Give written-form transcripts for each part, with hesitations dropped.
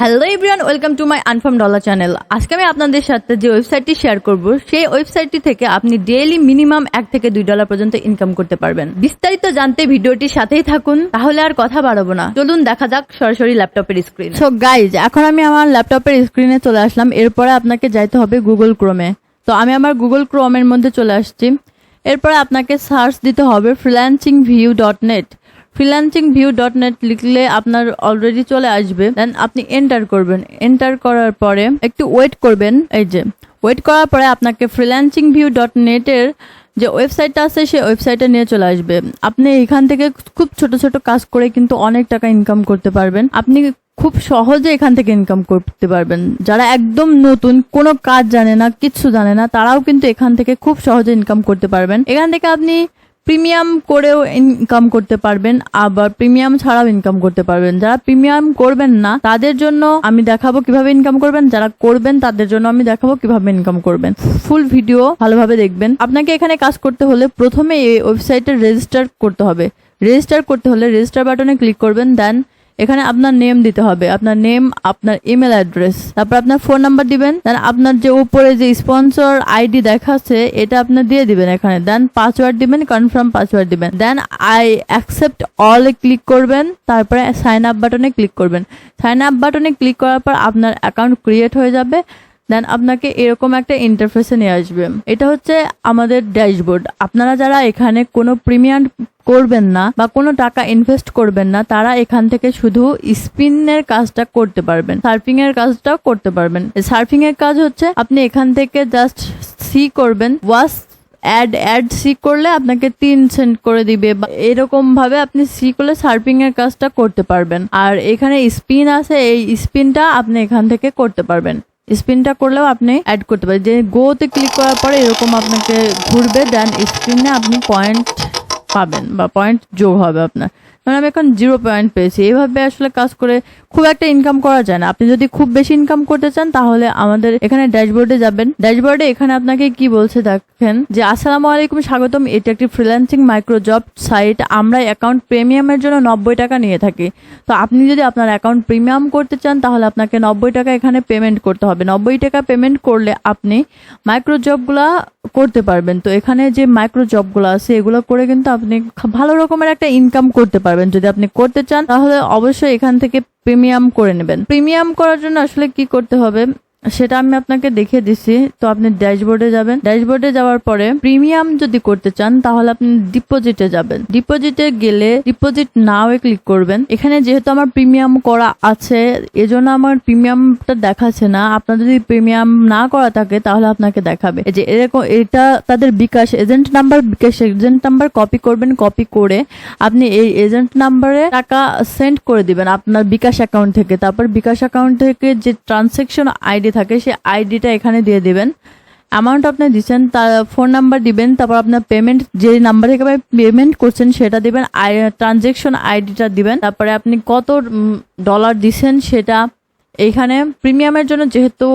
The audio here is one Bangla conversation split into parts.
Hello everyone, welcome to my unfarm dollar channel. আজকে আমি আপনাদের সাথে যে ওয়েবসাইটটি শেয়ার করব, সেই ওয়েবসাইটটি থেকে আপনি ডেইলি মিনিমাম $1 থেকে $2 পর্যন্ত ইনকাম করতে পারবেন। বিস্তারিত জানতে ভিডিওটির সাথেই থাকুন। তাহলে আর কথা বাড়াবো না, চলুন দেখা যাক সরাসরি ল্যাপটপের স্ক্রিন। সো গাইজ, এখন আমি আমার ল্যাপটপের স্ক্রিনে চলে আসলাম। এরপরে আপনাকে যাইতে হবে গুগল ক্রোমে। তো আমি আমার গুগল ক্রোমের মধ্যে চলে আসছি। এরপরে আপনাকে সার্চ দিতে হবে freelancingview.net। freelancingview.net লিখলে আপনার অলরেডি চলে আসবে। দেন আপনি এন্টার করবেন। এন্টার করার পরে একটু ওয়েট করবেন। এই যে ওয়েট করার পরে আপনাকে freelancingview.net এর যে ওয়েবসাইটটা আছে সেই ওয়েবসাইটে নিয়ে চলে আসবে। আপনি এখান থেকে খুব ছোট ছোট কাজ করে কিন্তু অনেক টাকা ইনকাম করতে পারবেন। আপনি খুব সহজে এখান থেকে ইনকাম করতে পারবেন। যারা একদম নতুন, কোনো কাজ জানে না, কিচ্ছু জানে না, তারাও কিন্তু এখান থেকে খুব সহজে ইনকাম করতে পারবেন। এখান থেকে আপনি প্রিমিয়াম করেও ইনকাম করতে পারবেন, আবার প্রিমিয়াম ছাড়াও ইনকাম করতে পারবেন। যারা প্রিমিয়াম করবেন না তাদের জন্য আমি দেখাবো কিভাবে ইনকাম করবেন, যারা করবেন তাদের জন্য আমি দেখাবো কিভাবে ইনকাম করবেন। ফুল ভিডিও ভালোভাবে দেখবেন। আপনাকে এখানে কাজ করতে হলে প্রথমে এই ওয়েবসাইটে রেজিস্টার করতে হবে। রেজিস্টার করতে হলে রেজিস্টার বাটনে ক্লিক করবেন। দেন এখানে আপনার নেম দিতে হবে, আপনার নেম, আপনার ইমেল অ্যাড্রেস, তারপর আপনার ফোন নাম্বার দিবেন। দেন আপনার যে উপরে যে স্পন্সর আইডি দেখাচ্ছে এটা আপনি দিয়ে দিবেন এখানে। দেন পাসওয়ার্ড দিবেন, কনফার্ম পাসওয়ার্ড দিবেন। দেন আই অ্যাকসেপ্ট অল এ ক্লিক করবেন। তারপরে সাইন আপ বাটনে ক্লিক করবেন। সাইন আপ বাটনে ক্লিক করার পর আপনার অ্যাকাউন্ট ক্রিয়েট হয়ে যাবে। দেন আপনাকে এরকম একটা ইন্টারফেসে নিয়ে আসবে। এটা হচ্ছে আমাদের ড্যাশবোর্ড। আপনারা যারা এখানে কোনো প্রিমিয়াম করবেন না বা কোনো টাকা ইনভেস্ট করবেন না, তারা এখান থেকে শুধু স্পিনের কাজটা করতে পারবেন, সার্ফিং এর কাজটাও করতে পারবেন। সার্ফিং এর কাজ হচ্ছে আপনি এখান থেকে জাস্ট সি করবেন, ওয়াচ অ্যাড সি করলে আপনাকে 3 সেন্ট করে দিবে। এরকম ভাবে আপনি সি করলে সার্ফিং এর কাজটা করতে পারবেন। আর এখানে স্পিন আছে, এই স্পিনটা আপনি এখান থেকে করতে পারবেন। স্পিনটা করলেও আপনি অ্যাড করতে পারেন। যে গোতে ক্লিক করার পরে এরকম আপনাকে ঘুরবে। দেন স্পিনে আপনি পয়েন্ট পাবেন বা পয়েন্ট যোগ হবে আপনার। কারণ আমি এখন 0 পয়েন্ট পেয়েছি। এইভাবে আসলে কাজ করে খুব একটা ইনকাম করা যায় না। আপনি যদি খুব বেশি ইনকাম করতে চান তাহলে আমাদের এখানে ড্যাশবোর্ডে যাবেন। ড্যাশবোর্ডে এখানে আপনাকে কি বলছে দেখেন যে আসসালামু আলাইকুম, স্বাগতম। এটি একটি ফ্রিল্যান্সিং মাইক্রো জব সাইট। আমরা অ্যাকাউন্ট প্রিমিয়ামের জন্য 90 টাকা নিয়ে থাকি। তো আপনি যদি আপনার অ্যাকাউন্ট প্রিমিয়াম করতে চান তাহলে আপনাকে 90 টাকা এখানে পেমেন্ট করতে হবে। 90 টাকা পেমেন্ট করলে আপনি মাইক্রো জবগুলা করতে পারবেন। তো এখানে যে মাইক্রো জবগুলো আছে এগুলো করে কিন্তু আপনি ভালো রকমের একটা ইনকাম করতে পারবেন। যদি আপনি করতে চান তাহলে অবশ্যই এখান থেকে প্রিমিয়াম করে নেবেন। প্রিমিয়াম করার জন্য আসলে কি করতে হবে সেটা আমি আপনাকে দেখিয়ে দিচ্ছি। তো আপনি ড্যাশবোর্ডে যাবেন। ড্যাশবোর্ডে যাওয়ার পরে প্রিমিয়াম যদি করতে চান তাহলে আপনি ডিপোজিটে যাবেন। ডিপোজিটে গেলে ডিপোজিট নাও এ ক্লিক করবেন। এখানে যেহেতু আমার প্রিমিয়াম করা আছে এজন্য আমার প্রিমিয়ামটা দেখাচ্ছে না। আপনার যদি প্রিমিয়াম না করা থাকে তাহলে আপনাকে দেখাবে। এই যে এরকম, এটা তাদের বিকাশ এজেন্ট নাম্বার। বিকাশ এজেন্ট নাম্বার কপি করবেন। কপি করে আপনি এই এজেন্ট নাম্বারে টাকা সেন্ড করে দিবেন আপনার বিকাশ অ্যাকাউন্ট থেকে। তারপর বিকাশ অ্যাকাউন্ট থেকে যে ট্রানজ্যাকশন আইডি থাকে সেই আইডিটা এখানে দিয়ে দিবেন। অ্যামাউন্ট আপনি দিচ্ছেন, তার ফোন নাম্বার দিবেন। তারপর আপনার পেমেন্ট যে নাম্বার থেকে পেমেন্ট করছেন সেটা দিবেন, ট্রানজ্যাকশন আইডিটা দিবেন। তারপরে আপনি কত ডলার দিচ্ছেন সেটা এইখানে। প্রিমিয়ামের জন্য যেহেতু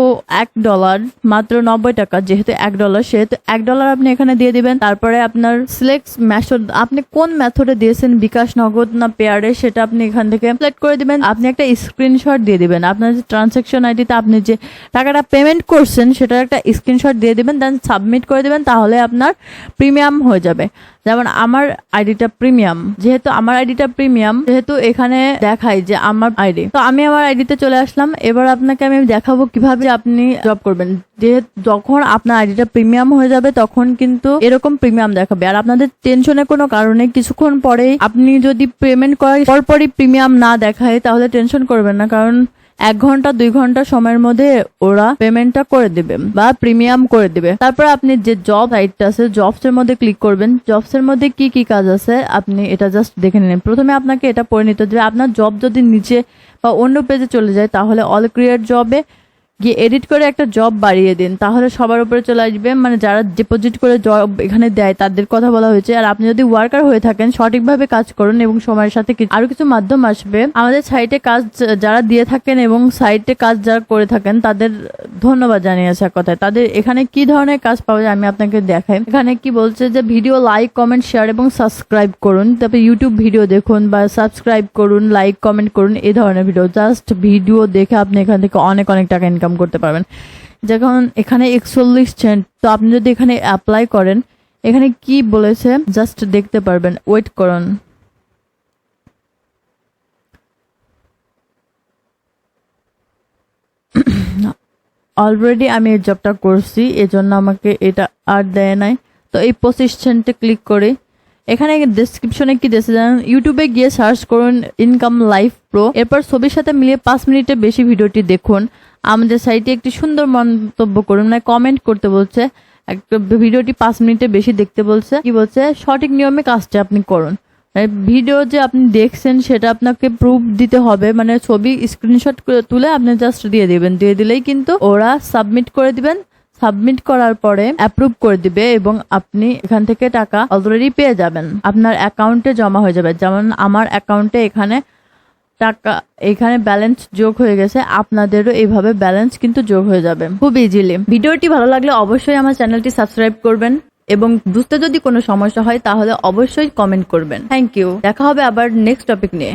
$1 মাত্র 90 টাকা, যেহেতু $1 সেহেতু $1 আপনি এখানে দিয়ে দিবেন। তারপরে আপনার সিলেক্ট মেথড, আপনি কোন মেথডে দিয়েছেন, বিকাশ, নগদ না পেয়ারে, সেটা আপনি এখান থেকে সিলেক্ট করে দিবেন। আপনি একটা স্ক্রিনশট দিয়ে দিবেন। আপনার যে ট্রানজ্যাকশন আইডিতে আপনি যে টাকাটা পেমেন্ট করছেন সেটার একটা স্ক্রিনশট দিয়ে দিবেন। দেন সাবমিট করে দিবেন। তাহলে আপনার প্রিমিয়াম হয়ে যাবে। যেমন আমার আইডিটা প্রিমিয়াম, যেহেতু আমার আইডিটা প্রিমিয়াম, যেহেতু এখানে দেখাই যে আমার আইডি, তো আমি আমার আইডিতে চলে আসলাম। এবার আপনাকে আমি দেখাবো কিভাবে আপনি জব করবেন। যেহেতু যখন আপনার আইডিটা প্রিমিয়াম হয়ে যাবে তখন কিন্তু এরকম প্রিমিয়াম দেখাবে। আর আপনাদের টেনশনের কোনো কারণে কিছুক্ষণ পরেই আপনি যদি পেমেন্ট করার পরপরই প্রিমিয়াম না দেখায় তাহলে টেনশন করবেন না, কারণ 1 ঘন্টা 2 ঘন্টা সময়ের মধ্যে ওরা পেমেন্টটা করে দিবে বা প্রিমিয়াম করে দিবে। তারপর আপনি যে জব সাইটটা আছে জবস এর মধ্যে ক্লিক করবেন। জবস এর মধ্যে কি কি কাজ আছে আপনি এটা জাস্ট দেখে নিন। প্রথমে আপনাকে এটা পড়ে নিতে হবে। আপনার জব যদি নিচে বা অন্য পেজে চলে যায় তাহলে অল ক্রিয়েট জবে গিয়ে এডিট করে একটা জব বাড়িয়ে দিন, তাহলে সবার উপরে চলে আসবে। মানে যারা ডিপোজিট করে জব এখানে দেয় তাদের কথা বলা হয়েছে। আর আপনি যদি ওয়ার্কার হয়ে থাকেন সঠিকভাবে কাজ করুন এবং সময়ের সাথে আরো কিছু মাধ্যম আসবে। আমাদের সাইটে কাজ যারা দিয়ে থাকেন এবং সাইটে কাজ যারা করে থাকেন তাদের ধন্যবাদ জানিয়েছে এক কথায়। তাদের এখানে কি ধরনের কাজ পাওয়া যায় আমি আপনাকে দেখাই। এখানে কি বলছে যে ভিডিও লাইক, কমেন্ট, শেয়ার এবং সাবস্ক্রাইব করুন। তারপরে ইউটিউব ভিডিও দেখুন বা সাবস্ক্রাইব করুন, লাইক কমেন্ট করুন, এই ধরনের ভিডিও। জাস্ট ভিডিও দেখে আপনি এখান থেকে অনেক টাকা ইনকাম করতে পারবেন। যখন এখানে 41 সেন্ট, তো আপনি যদি এখানে অ্যাপ্লাই করেন, এখানে কি বলেছে জাস্ট দেখতে পারবেন। ওয়েট করুন। অলরেডি আমি এই জবটা করছি, এজন্য আমাকে এটা আর দেয় নাই। তো এই 25 সেন্টে ক্লিক করে এখানে ডেসক্রিপশনে কি দিয়েছে জানেন, ইউটিউবে গিয়ে সার্চ করুন ইনকাম লাইফ প্রো, এরপর ছবির সাথে মিলিয়ে 5 মিনিটের বেশি ভিডিওটি দেখুন। আমাদের সাইটে একটি সুন্দর মন্তব্য করুন, মানে কমেন্ট করতে বলছে। একটা ভিডিওটি 5 মিনিটের বেশি দেখতে বলছে। কি বলছে, সঠিক নিয়মে কাজটা আপনি করুন। ভিডিও যে আপনি দেখছেন সেটা আপনাকে প্রুফ দিতে হবে, মানে ছবি স্ক্রিনশট তুলে আপনি জাস্ট দিয়ে দিবেন। দিয়ে দিলেই কিন্তু ওরা সাবমিট করে দিবেন। সাবমিট করার পরে অ্যাপ্রুভ করে দিবে এবং আপনি এখান থেকে টাকা অলরেডি পেয়ে যাবেন, আপনার অ্যাকাউন্টে জমা হয়ে যাবে। যেমন আমার অ্যাকাউন্টে এখানে টাকা, এখানে ব্যালেন্স যোগ হয়ে গেছে, আপনাদেরও এইভাবে ব্যালেন্স কিন্তু যোগ হয়ে যাবে খুব ইজিলি। ভিডিওটি ভালো লাগলে অবশ্যই আমার চ্যানেলটি সাবস্ক্রাইব করবেন এবং বুঝতে যদি কোনো সমস্যা হয় তাহলে অবশ্যই কমেন্ট করবেন। Thank you. দেখা হবে আবার নেক্সট টপিক নিয়ে।